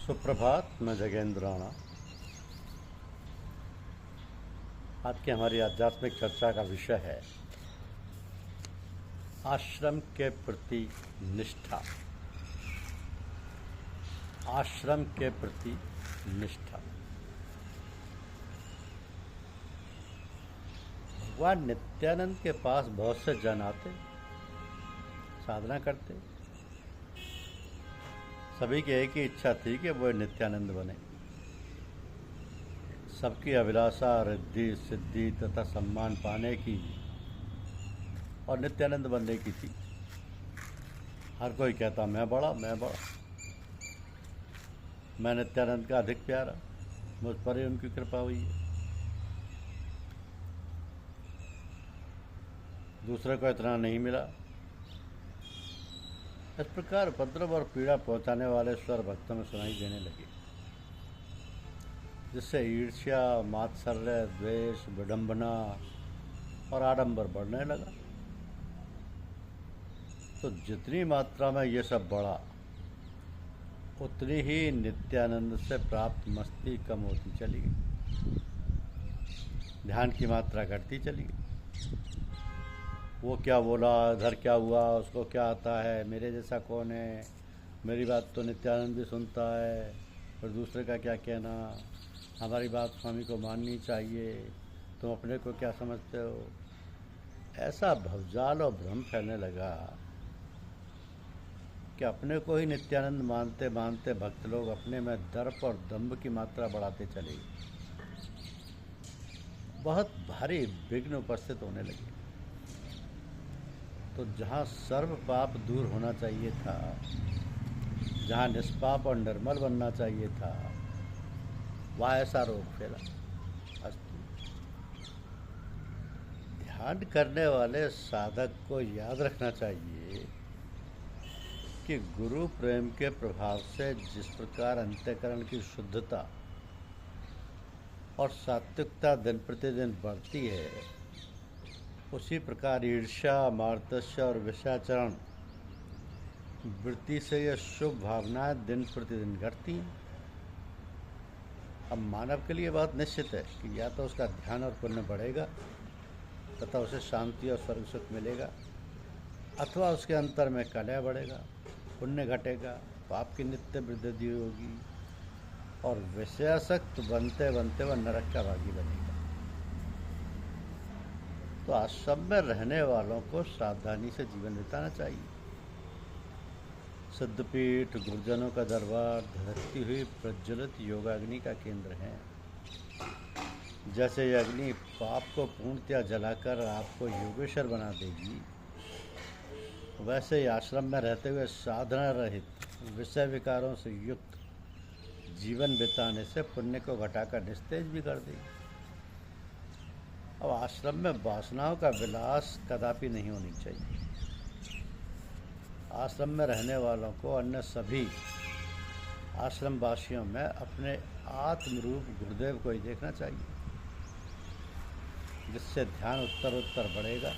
सुप्रभात। मैं जगेंद्र राणा। आज की हमारी आध्यात्मिक चर्चा का विषय है आश्रम के प्रति निष्ठा। आश्रम के प्रति निष्ठा। भगवान नित्यानंद के पास बहुत से जन आते, साधना करते। सभी की एक ही इच्छा थी कि वो नित्यानंद बने। सबकी अभिलाषा रिद्धि सिद्धि तथा सम्मान पाने की और नित्यानंद बनने की थी। हर कोई कहता मैं बड़ा, मैं नित्यानंद का अधिक प्यारा, मुझ पर ही उनकी कृपा हुई है। दूसरे को इतना नहीं मिला। इस प्रकार उपद्रव और पीड़ा पहुंचाने वाले स्वर भक्तों में सुनाई देने लगे, जिससे ईर्ष्या, मात्सर्य, द्वेष, विडंबना और आडंबर बढ़ने लगा। तो जितनी मात्रा में ये सब बढ़ा, उतनी ही नित्यानंद से प्राप्त मस्ती कम होती चली गई। ध्यान की मात्रा घटती चली गई। वो क्या बोला, इधर क्या हुआ, उसको क्या आता है, मेरे जैसा कौन है, मेरी बात तो नित्यानंद भी सुनता है, फिर दूसरे का क्या कहना, हमारी बात स्वामी को माननी चाहिए, तुम अपने को क्या समझते हो। ऐसा भवजाल और भ्रम फैलने लगा कि अपने को ही नित्यानंद मानते मानते भक्त लोग अपने में दर्प और दंभ की मात्रा बढ़ाते चले गए। बहुत भारी विघ्न उपस्थित होने लगे। तो जहाँ सर्व पाप दूर होना चाहिए था, जहाँ निष्पाप और निर्मल बनना चाहिए था, वहाँ ऐसा रोग फैला। अस्तु। ध्यान करने वाले साधक को याद रखना चाहिए कि गुरु प्रेम के प्रभाव से जिस प्रकार अंतःकरण की शुद्धता और सात्विकता दिन प्रतिदिन बढ़ती है, उसी प्रकार ईर्ष्या, मार्तस्य और विषयाचरण वृत्ति से यह शुभ भावनाएं दिन प्रतिदिन घटती हैं। अब मानव के लिए बात निश्चित है कि या तो उसका ध्यान और पुण्य बढ़ेगा तथा उसे शांति और स्वर्ग सुख मिलेगा, अथवा उसके अंतर में कलह बढ़ेगा, पुण्य घटेगा, पाप की नित्य वृद्धि होगी और विषयासक्त बनते बनते वह नरक का भागी बनेगा। तो आश्रम में रहने वालों को सावधानी से जीवन बिताना चाहिए। सिद्धपीठ, गुरुजनों का दरबार धधकती हुई प्रज्वलित योगाग्नि का केंद्र है। जैसे यह अग्नि पाप को पूर्णतया जलाकर आपको योगेश्वर बना देगी, वैसे ही आश्रम में रहते हुए साधना रहित विषय विकारों से युक्त जीवन बिताने से पुण्य को घटाकर निस्तेज भी कर देगी। अब आश्रम में वासनाओं का विलास कदापि नहीं होनी चाहिए। आश्रम में रहने वालों को अन्य सभी आश्रम वासियों में अपने आत्मरूप गुरुदेव को ही देखना चाहिए, जिससे ध्यान उत्तर उत्तर बढ़ेगा।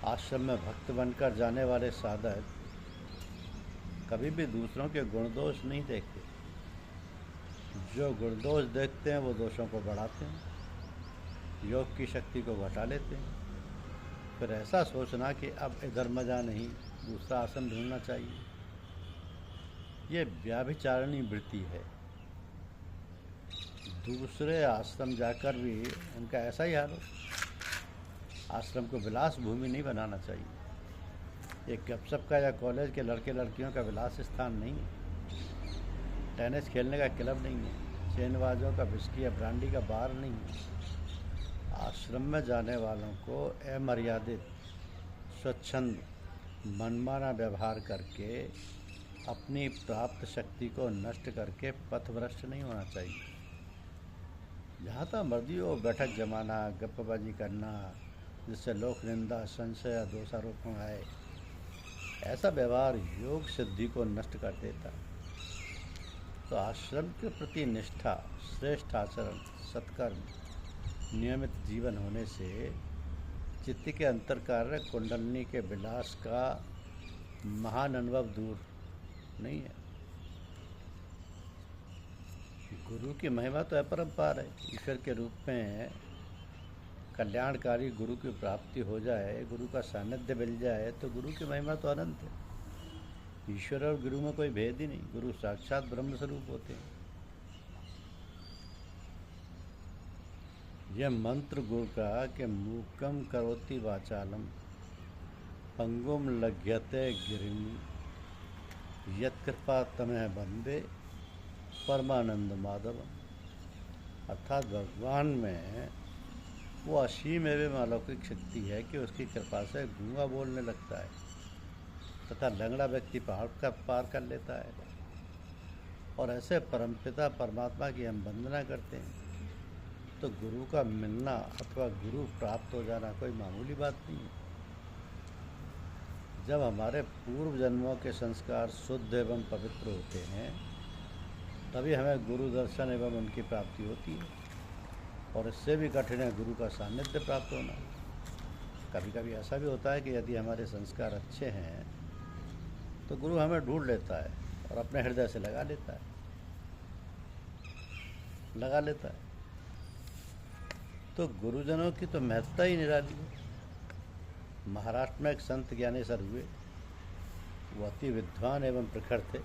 आश्रम में भक्त बनकर जाने वाले साधक कभी भी दूसरों के गुण दोष नहीं देखते। जो गुण दोष देखते हैं वो दोषों को बढ़ाते हैं, योग की शक्ति को घटा लेते हैं। फिर ऐसा सोचना कि अब इधर मजा नहीं, दूसरा आसन ढूंढना चाहिए, ये व्याभिचारिणी वृत्ति है। दूसरे आश्रम जाकर भी उनका ऐसा ही हाल हो। आश्रम को विलास भूमि नहीं बनाना चाहिए। ये गपशप का या कॉलेज के लड़के लड़कियों का विलास स्थान नहीं है। टेनिस खेलने का क्लब नहीं है। चेनबाजों का विस्की या ब्रांडी का बार नहीं है। आश्रम में जाने वालों को अमर्यादित, स्वच्छंद, मनमाना व्यवहार करके अपनी प्राप्त शक्ति को नष्ट करके पथभ्रष्ट नहीं होना चाहिए। जहाँ तक मर्जी हो बैठक जमाना, गप्पबाजी करना, जिससे लोक निंदा, संशय या दोषारोप आए, ऐसा व्यवहार योग सिद्धि को नष्ट कर देता। तो आश्रम के प्रति निष्ठा, श्रेष्ठ आचरण, सत्कर्म, नियमित जीवन होने से चित्त के अंतर्कार्य कुंडलनी के विलास का महान अनुभव दूर नहीं है। गुरु की महिमा तो अपरंपार है। ईश्वर के रूप में कल्याणकारी गुरु की प्राप्ति हो जाए, गुरु का सानिध्य मिल जाए तो गुरु की महिमा तो अनंत है। ईश्वर और गुरु में कोई भेद ही नहीं, गुरु साक्षात ब्रह्म स्वरूप होते हैं। यह मंत्र गुरु का कि मूकम करोति वाचालम पंगुम लघ्यते गिरिम यत्कृपा तमह बंदे परमानंद माधव। अर्थात भगवान में वो असीम एवं अलौकिक शक्ति है कि उसकी कृपा से गूंगा बोलने लगता है तथा लंगड़ा व्यक्ति पहाड़ का पार कर लेता है। और ऐसे परमपिता परमात्मा की हम वंदना करते हैं तो गुरु का मिलना अथवा गुरु प्राप्त हो जाना कोई मामूली बात नहीं है। जब हमारे पूर्व जन्मों के संस्कार शुद्ध एवं पवित्र होते हैं तभी हमें गुरु दर्शन एवं उनकी प्राप्ति होती है। और इससे भी कठिन है गुरु का सानिध्य प्राप्त होना। कभी कभी ऐसा भी होता है कि यदि हमारे संस्कार अच्छे हैं तो गुरु हमें ढूंढ लेता है और अपने हृदय से लगा लेता है। तो गुरुजनों की तो महत्ता ही निराली है। महाराष्ट्र में एक संत ज्ञानेश्वर हुए। वो अति विद्वान एवं प्रखर थे।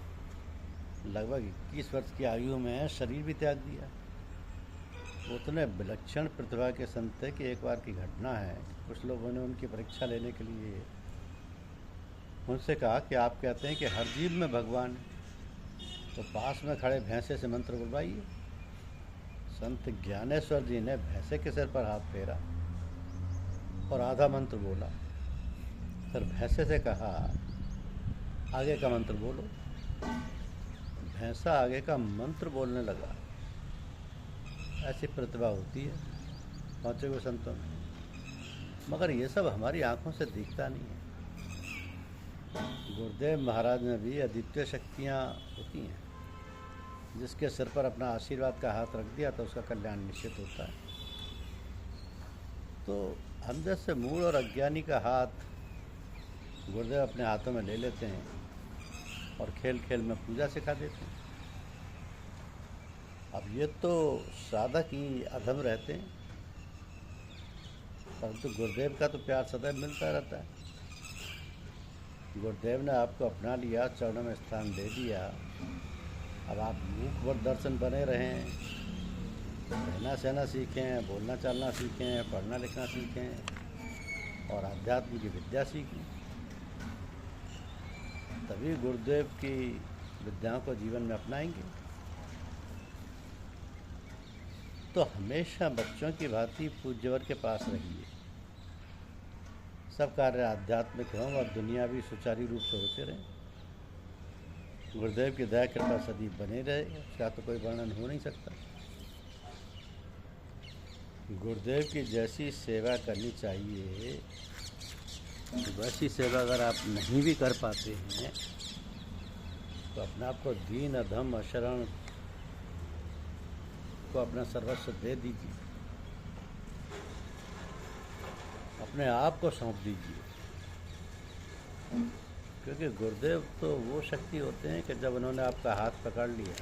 लगभग 21 वर्ष की आयु में शरीर भी त्याग दिया। उतने विलक्षण प्रतिभा के संत थे कि एक बार की घटना है, कुछ लोगों ने उनकी परीक्षा लेने के लिए उनसे कहा कि आप कहते हैं कि हर जीव में भगवान है, तो पास में खड़े भैंसे से मंत्र बुलवाइए। संत ज्ञानेश्वर जी ने भैंसे के सिर पर हाथ फेरा और आधा मंत्र बोला। फिर भैंसे से कहा आगे का मंत्र बोलो। भैंसा आगे का मंत्र बोलने लगा। ऐसी प्रतिभा होती है पहुँचे हुए संतों में, मगर ये सब हमारी आंखों से दिखता नहीं है। गुरुदेव महाराज में भी अद्वितीय शक्तियाँ होती हैं। जिसके सिर पर अपना आशीर्वाद का हाथ रख दिया तो उसका कल्याण निश्चित होता है। तो हम जैसे मूढ़ और अज्ञानी का हाथ गुरुदेव अपने हाथों में ले लेते हैं और खेल खेल में पूजा सिखा देते हैं। अब ये तो साधक ही अधम रहते हैं, परंतु गुरुदेव का तो प्यार सदैव मिलता रहता है। गुरुदेव ने आपको अपना लिया, चरणों में स्थान दे दिया। अब आप मूक व दर्शन बने रहें, रहना सहना सीखें, बोलना चालना सीखें, पढ़ना लिखना सीखें और आध्यात्म की विद्या सीखें, तभी गुरुदेव की विद्याओं को जीवन में अपनाएंगे। तो हमेशा बच्चों की भांति पूज्यवर के पास रहिए। सब कार्य आध्यात्मिक हों और दुनिया भी सुचारू रूप से होते रहें। गुरुदेव की दया कृपा सदैव बने रहे, उसका तो कोई वर्णन हो नहीं सकता। गुरुदेव की जैसी सेवा करनी चाहिए वैसी सेवा अगर आप नहीं भी कर पाते हैं तो अपने आप को दीन अधम अशरण को अपना सर्वस्व दे दीजिए, अपने आप को सौंप दीजिए। क्योंकि गुरुदेव तो वो शक्ति होते हैं कि जब उन्होंने आपका हाथ पकड़ लिया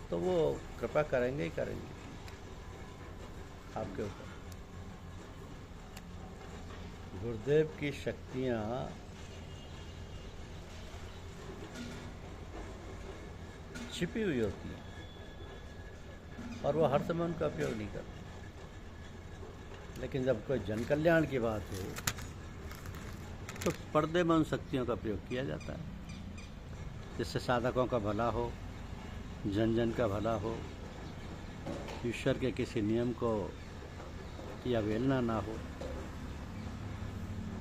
तो वो कृपा करेंगे ही करेंगे आपके ऊपर। गुरुदेव की शक्तियाँ छिपी हुई होती हैं और वो हर समय उनका उपयोग नहीं करते। लेकिन जब कोई जन कल्याण की बात हो तो पर्दे में उन शक्तियों का प्रयोग किया जाता है, जिससे साधकों का भला हो, जन जन का भला हो, ईश्वर के किसी नियम को की अवहेलना ना हो।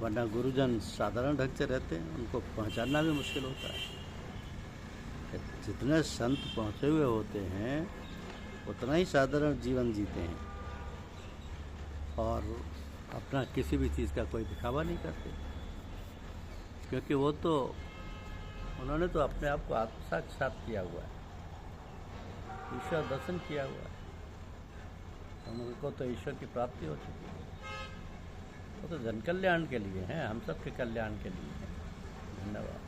वरना गुरुजन साधारण ढंग से रहते हैं, उनको पहचानना भी मुश्किल होता है। जितने संत पहुँचे हुए होते हैं उतना ही साधारण जीवन जीते हैं और अपना किसी भी चीज़ का कोई दिखावा नहीं करते, क्योंकि वो तो उन्होंने तो अपने आप को आत्मसाक्षात किया हुआ है, ईश्वर दर्शन किया हुआ है। उनको तो ईश्वर की प्राप्ति हो चुकी है। वो तो जन कल्याण के लिए हैं, हम सब के कल्याण के लिए हैं। धन्यवाद।